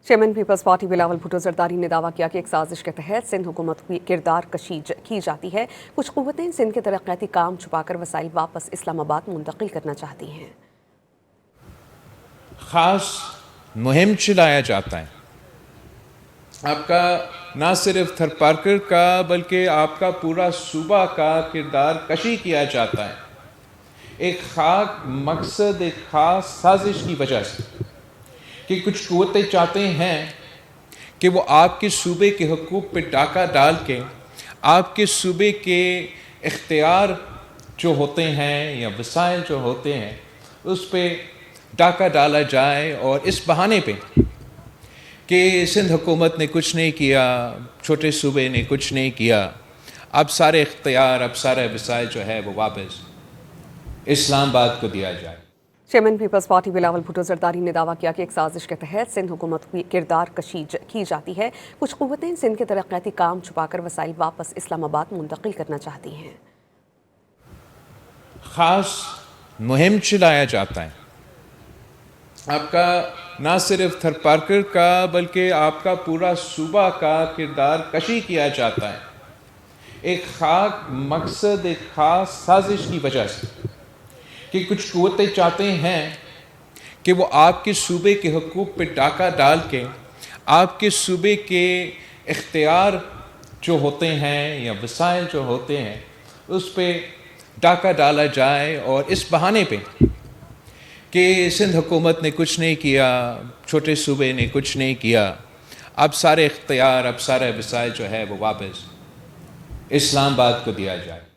Chairman Peoples Party Bilawal Bhutto Zardari نے دعویٰ کیا کہ ایک سازش کے تحت سندھ حکومت کی کردار کشی کی جاتی ہے۔ کچھ قوتیں سندھ کے ترقیاتی کام چھپا کر وسائل واپس اسلام آباد منتقل کرنا چاہتی ہیں۔ خاص مہم چلایا جاتا ہے، آپ کا نہ صرف تھرپارکر کا بلکہ آپ کا پورا صوبہ کا کردار کشی کیا جاتا ہے، ایک خاص مقصد، ایک خاص سازش کی وجہ سے کہ کچھ قوتیں چاہتے ہیں کہ وہ آپ کے صوبے کے حقوق پہ ڈاکہ ڈال کے آپ کے صوبے کے اختیار جو ہوتے ہیں یا وسائل جو ہوتے ہیں اس پہ ڈاکہ ڈالا جائے، اور اس بہانے پہ کہ سندھ حکومت نے کچھ نہیں کیا، چھوٹے صوبے نے کچھ نہیں کیا، اب سارے اختیار، اب سارے وسائل جو ہے وہ واپس اسلام آباد کو دیا جائے۔ Chairman Peoples Party Bilawal Bhutto Zardari نے دعویٰ کیا کہ ایک سازش کے تحت سندھ حکومت کی کردار کشی کی جاتی ہے۔ کچھ قوتیں سندھ کے ترقیاتی کام چھپا کر وسائل واپس اسلام آباد منتقل کرنا چاہتی ہیں۔ خاص مہم چلایا جاتا ہے، آپ کا نہ صرف تھرپارکر کا بلکہ آپ کا پورا صوبہ کا کردار کشی کیا جاتا ہے، ایک خاص مقصد، ایک خاص سازش کی وجہ سے کہ کچھ قوتیں چاہتے ہیں کہ وہ آپ کے صوبے کے حقوق پہ ڈاکہ ڈال کے آپ کے صوبے کے اختیار جو ہوتے ہیں یا وسائل جو ہوتے ہیں اس پہ ڈاکہ ڈالا جائے، اور اس بہانے پہ کہ سندھ حکومت نے کچھ نہیں کیا، چھوٹے صوبے نے کچھ نہیں کیا، اب سارے اختیار، اب سارے وسائل جو ہے وہ واپس اسلام آباد کو دیا جائے۔